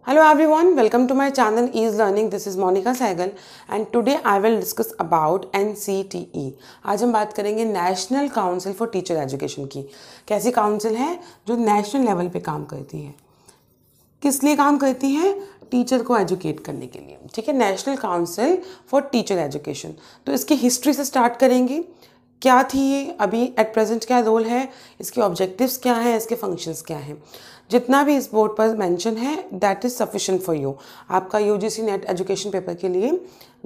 Hello everyone, welcome to my channel Ease Learning. This is Monica Sehgal and today I will discuss about NCTE. आज हम बात करेंगे national council for teacher education की। कैसी council है जो national level पे काम करती है, किस लिए काम करती है? टीचर को एजुकेट करने के लिए। ठीक है, national council for teacher education. तो इसकी हिस्ट्री से स्टार्ट करेंगे। क्या थी ये, अभी एट प्रेजेंट क्या रोल है, इसके ऑब्जेक्टिव्स क्या हैं, इसके फंक्शंस क्या हैं। जितना भी इस बोर्ड पर मेंशन है that is sufficient for you. आपका यूजीसी नेट एजुकेशन पेपर के लिए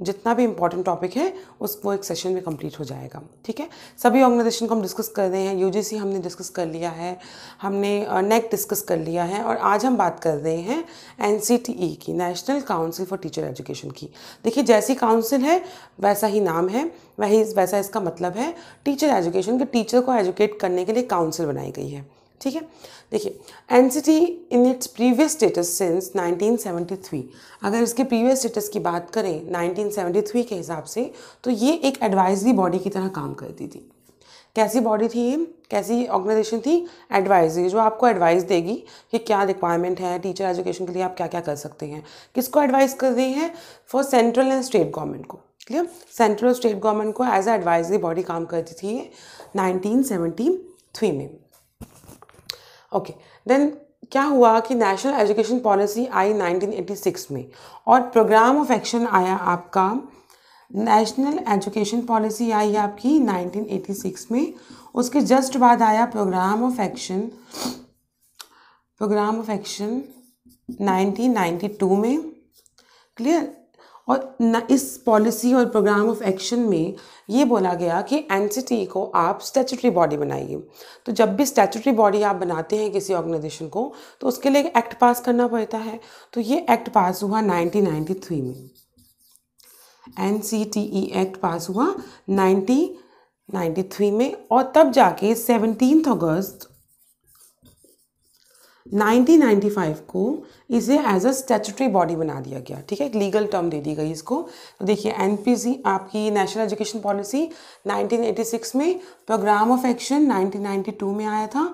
जितना भी इंपॉर्टेंट टॉपिक है वो एक सेशन में कंप्लीट हो जाएगा। ठीक है, सभी ऑर्गेनाइजेशन को हम डिस्कस कर रहे हैं। यूजीसी हमने डिस्कस कर लिया है, हमने नेट डिस्कस कर लिया है और आज हम बात कर रहे हैं एनसीटीई की, national council for teacher education की। देखिए, जैसी काउंसिल है वैसा ही नाम है, वैसा इसका मतलब है टीचर एजुकेशन के। टीचर को एजुकेट करने के लिए काउंसिल बनाई गई है। ठीक है, देखिए NCT in its previous status since 1973। अगर इसके प्रीवियस स्टेटस की बात करें 1973 के हिसाब से, तो ये एक एडवाइजरी बॉडी की तरह काम करती थी। कैसी बॉडी थी ये, कैसी ऑर्गेनाइजेशन थी? एडवाइजरी, जो आपको एडवाइस देगी कि क्या रिक्वायरमेंट है टीचर एजुकेशन के लिए, आप क्या क्या कर सकते हैं। किसको एडवाइस कर रही है? For central and state government को। क्लियर, सेंट्रल और स्टेट गवर्नमेंट को एज ए एडवाइजरी बॉडी काम करती थी 1973 में। ओके, देन क्या हुआ कि नेशनल एजुकेशन पॉलिसी आई 1986 में और प्रोग्राम ऑफ एक्शन आया आपका, नेशनल एजुकेशन पॉलिसी आई आपकी 1986 में। उसके जस्ट बाद आया प्रोग्राम ऑफ एक्शन 1992 में। क्लियर, और इस पॉलिसी और प्रोग्राम ऑफ एक्शन में ये बोला गया कि एनसीटी को आप स्टैट्यूटरी बॉडी बनाइए। तो जब भी स्टैट्यूटरी बॉडी आप बनाते हैं किसी ऑर्गेनाइजेशन को, तो उसके लिए एक एक्ट पास करना पड़ता है। तो ये एक्ट पास हुआ 1993 में। एनसीटीई एक्ट पास हुआ 1993 में और तब जाके 17 अगस्त 1995 को इसे एज अ स्टैट्यूटरी बॉडी बना दिया गया। ठीक है, एक लीगल टर्म दे दी गई इसको। तो देखिए, एनपीसी आपकी नेशनल एजुकेशन पॉलिसी 1986 में, प्रोग्राम ऑफ एक्शन 1992 में आया था।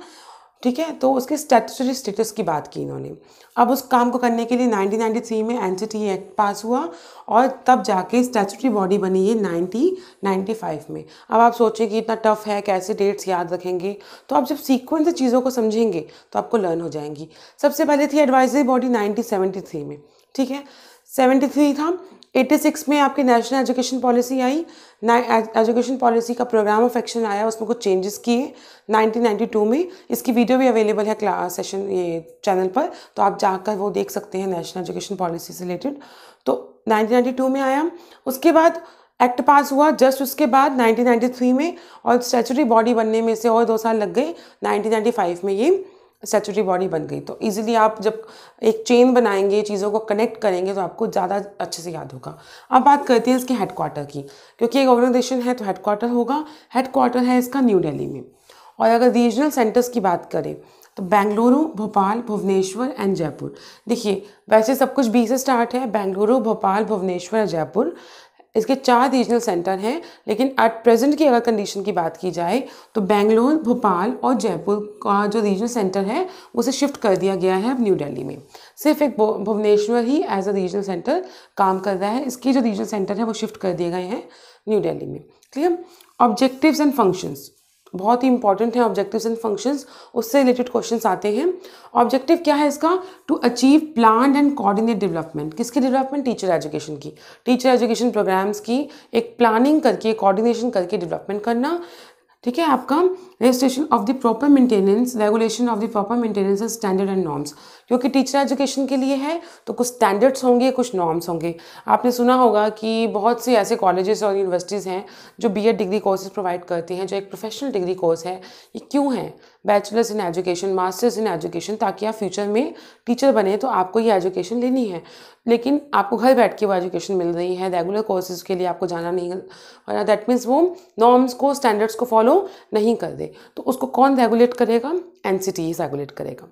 ठीक है, तो उसके स्टैट्यूटरी स्टेटस की बात की इन्होंने। अब उस काम को करने के लिए 1993 में एनसीटीई एक्ट पास हुआ और तब जाके स्टैट्यूटरी बॉडी बनी है 1995 में। अब आप सोचें कि इतना टफ है, कैसे डेट्स याद रखेंगे? तो आप जब सीक्वेंस से चीज़ों को समझेंगे तो आपको लर्न हो जाएंगी। सबसे पहले थी एडवाइजरी बॉडी 1973 में। ठीक है, 73 था। 86 में आपकी नेशनल एजुकेशन पॉलिसी आई, एजुकेशन पॉलिसी का प्रोग्राम ऑफ एक्शन आया, उसमें कुछ चेंजेस किए 1992 में। इसकी वीडियो भी अवेलेबल है क्लास सेशन ये चैनल पर, तो आप जाकर वो देख सकते हैं नेशनल एजुकेशन पॉलिसी से रिलेटेड। तो 1992 में आया, उसके बाद एक्ट पास हुआ जस्ट उसके बाद 1993 में, और स्टैट्यूटरी बॉडी बनने में से और 2 साल लग गए। 1995 में ये स्टैट्यूटरी बॉडी बन गई। तो इजीली आप जब एक चेन बनाएंगे, चीज़ों को कनेक्ट करेंगे, तो आपको ज़्यादा अच्छे से याद होगा। अब बात करते हैं इसके हेडक्वार्टर की, क्योंकि एक ऑर्गेनाइजेशन है तो हेडक्वार्टर होगा। हेडक्वार्टर है इसका न्यू दिल्ली में। और अगर रीजनल सेंटर्स की बात करें तो बेंगलुरु, भोपाल, भुवनेश्वर एंड जयपुर। देखिए, वैसे सब कुछ बी से स्टार्ट है, बेंगलुरु, भोपाल, भुवनेश्वर, जयपुर। इसके 4 रीजनल सेंटर हैं, लेकिन एट प्रेजेंट की अगर कंडीशन की बात की जाए तो बेंगलोर, भोपाल और जयपुर का जो रीजनल सेंटर है उसे शिफ्ट कर दिया गया है अब न्यू दिल्ली में। सिर्फ एक भुवनेश्वर ही एज अ रीजनल सेंटर काम कर रहा है। इसके जो रीजनल सेंटर है वो शिफ्ट कर दिए गए हैं न्यू दिल्ली में। क्लियर, ऑब्जेक्टिव्स एंड फंक्शंस बहुत ही इंपॉर्टेंट है। ऑब्जेक्टिव्स एंड फंक्शंस, उससे रिलेटेड क्वेश्चंस आते हैं। ऑब्जेक्टिव क्या है इसका? To achieve plan and coordinate development. किसकी डेवलपमेंट? टीचर एजुकेशन की। टीचर एजुकेशन प्रोग्राम्स की एक प्लानिंग करके, कोऑर्डिनेशन करके डेवलपमेंट करना। ठीक है, आपका registration of the proper maintenance, regulation of the proper maintenance and standard and norms. क्योंकि टीचर एजुकेशन के लिए है तो कुछ स्टैंडर्ड्स होंगे, कुछ नॉर्म्स होंगे। आपने सुना होगा कि बहुत से ऐसे कॉलेजेस और यूनिवर्सिटीज़ हैं जो बीएड डिग्री कोर्सेज प्रोवाइड करते हैं, जो एक प्रोफेशनल डिग्री कोर्स है। ये क्यों है? Bachelors in education, masters in education, ताकि आप फ्यूचर में टीचर बने तो आपको ये एजुकेशन लेनी है। लेकिन आपको घर बैठ के वो एजुकेशन मिल रही है, रेगुलर कोर्सेज के लिए आपको जाना नहीं, और दैट मीन्स वो नॉर्म्स को, स्टैंडर्ड्स को फॉलो नहीं कर दे। तो उसको कौन रेगुलेट करेगा? एनसीटीई रेगुलेट करेगा।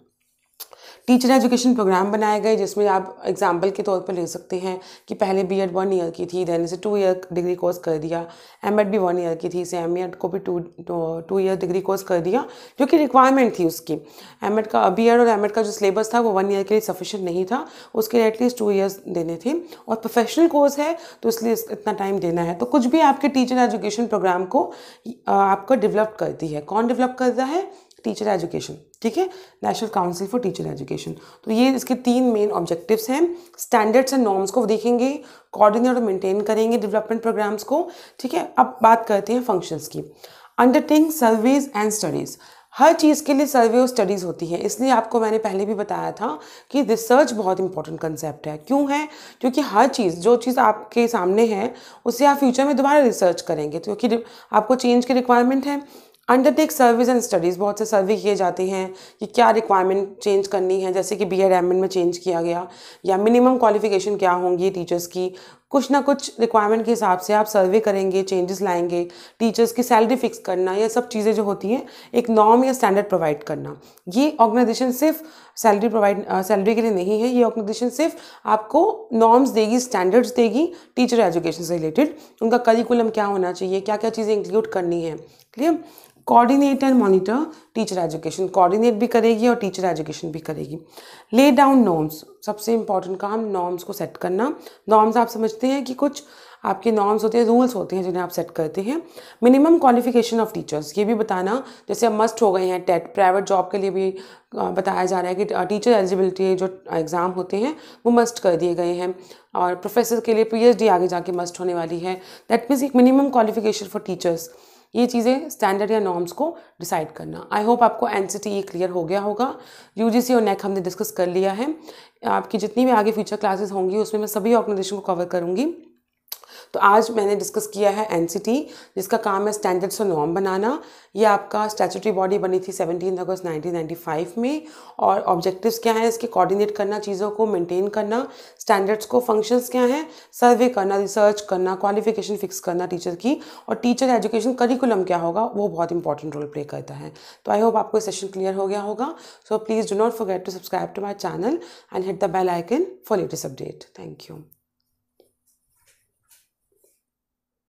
टीचर एजुकेशन प्रोग्राम बनाए गए जिसमें आप एग्जाम्पल के तौर पर ले सकते हैं कि पहले बीएड 1 ईयर की थी, देन इसे 2 ईयर डिग्री कोर्स कर दिया। एमएड भी 1 ईयर की थी, इसे एमएड को भी 2 ईयर डिग्री कोर्स कर दिया, जो कि रिक्वायरमेंट थी उसकी। एमएड का बीएड और एमएड का जो सिलेबस था वो 1 ईयर के लिए सफिशिएंट नहीं था, उसके लिए एटलीस्ट 2 ईयर्स देने थे। और प्रोफेशनल कोर्स है तो इसलिए इतना टाइम देना है। तो कुछ भी आपके टीचर एजुकेशन प्रोग्राम को आपको डेवलप करती है। कौन डेवलप करता है? टीचर एजुकेशन, ठीक है, national council for teacher education. तो ये इसके 3 मेन ऑब्जेक्टिव्स हैं। स्टैंडर्ड्स एंड नॉर्म्स को देखेंगे, कोऑर्डिनेट और मेंटेन करेंगे डेवलपमेंट प्रोग्राम्स को, ठीक है। अब बात करते हैं फंक्शंस की। अंडरटेकिंग सर्वेज एंड स्टडीज़, हर चीज़ के लिए सर्वे और स्टडीज़ होती है, इसलिए आपको मैंने पहले भी बताया था कि रिसर्च बहुत इंपॉर्टेंट कंसेप्ट है। क्यों है? क्योंकि हर चीज़, जो चीज़ आपके सामने है उससे आप फ्यूचर में दोबारा रिसर्च करेंगे, तो क्योंकि आपको चेंज की रिक्वायरमेंट है। अंडरटेक सर्विस एंड स्टडीज़, बहुत से सर्वे किए जाते हैं कि क्या रिक्वायरमेंट चेंज करनी है, जैसे कि बीएड एमएड में चेंज किया गया, या मिनिमम क्वालिफिकेशन क्या होंगी टीचर्स की। कुछ ना कुछ रिक्वायरमेंट के हिसाब से आप सर्वे करेंगे, चेंजेस लाएंगे। टीचर्स की सैलरी फिक्स करना, ये सब चीज़ें जो होती हैं, एक नॉर्म या स्टैंडर्ड प्रोवाइड करना। ये ऑर्गेनाइजेशन सिर्फ सैलरी के लिए नहीं है, ये ऑर्गेनाइजेशन सिर्फ आपको नॉर्म्स देगी, स्टैंडर्ड्स देगी टीचर एजुकेशन से रिलेटेड। उनका करिकुलम क्या होना चाहिए, क्या क्या चीज़ें इंक्लूड करनी है। Clear? Coordinate and monitor teacher education, coordinate भी करेगी और टीचर एजुकेशन भी करेगी। ले डाउन नॉर्म्स, सबसे इंपॉर्टेंट काम नॉर्म्स को सेट करना। नॉर्म्स आप समझते हैं कि कुछ आपके नॉर्म्स होते हैं, रूल्स होते हैं जिन्हें आप सेट करते हैं। मिनिमम क्वालिफिकेशन ऑफ टीचर्स, ये भी बताना, जैसे अब मस्ट हो गए हैं टेट, प्राइवेट जॉब के लिए भी बताया जा रहा है कि टीचर एलिजिबिलिटी जो एग्ज़ाम होते हैं वो मस्ट कर दिए गए हैं। और प्रोफेसर के लिए पीएचडी आगे जाके मस्ट होने वाली है। दैट मीन्स एक मिनिमम क्वालिफिकेशन फॉर टीचर्स। ये चीज़ें स्टैंडर्ड या नॉर्म्स को डिसाइड करना। आई होप आपको एनसीटी क्लियर हो गया होगा। यूजीसी और नेक हमने डिस्कस कर लिया है। आपकी जितनी भी आगे फ्यूचर क्लासेस होंगी उसमें मैं सभी ऑर्गेनाइजेशन को कवर करूँगी। तो आज मैंने डिस्कस किया है एनसीटी, जिसका काम है स्टैंडर्ड्स और नॉर्म बनाना। ये आपका स्टैट्यूटरी बॉडी बनी थी 17 अगस्त 1995 में। और ऑब्जेक्टिव्स क्या हैं इसके? कोऑर्डिनेट करना, चीज़ों को मेंटेन करना। स्टैंडर्ड्स को फंक्शंस क्या हैं? सर्वे करना, रिसर्च करना, क्वालिफिकेशन फिक्स करना टीचर की। और टीचर एजुकेशन करिकुलम क्या होगा वो बहुत इंपॉर्टेंट रोल प्ले करता है। तो आई होप आपको सेशन क्लियर हो गया होगा। So please do not forget to subscribe to my channel and hit the bell icon for latest update. Thank you.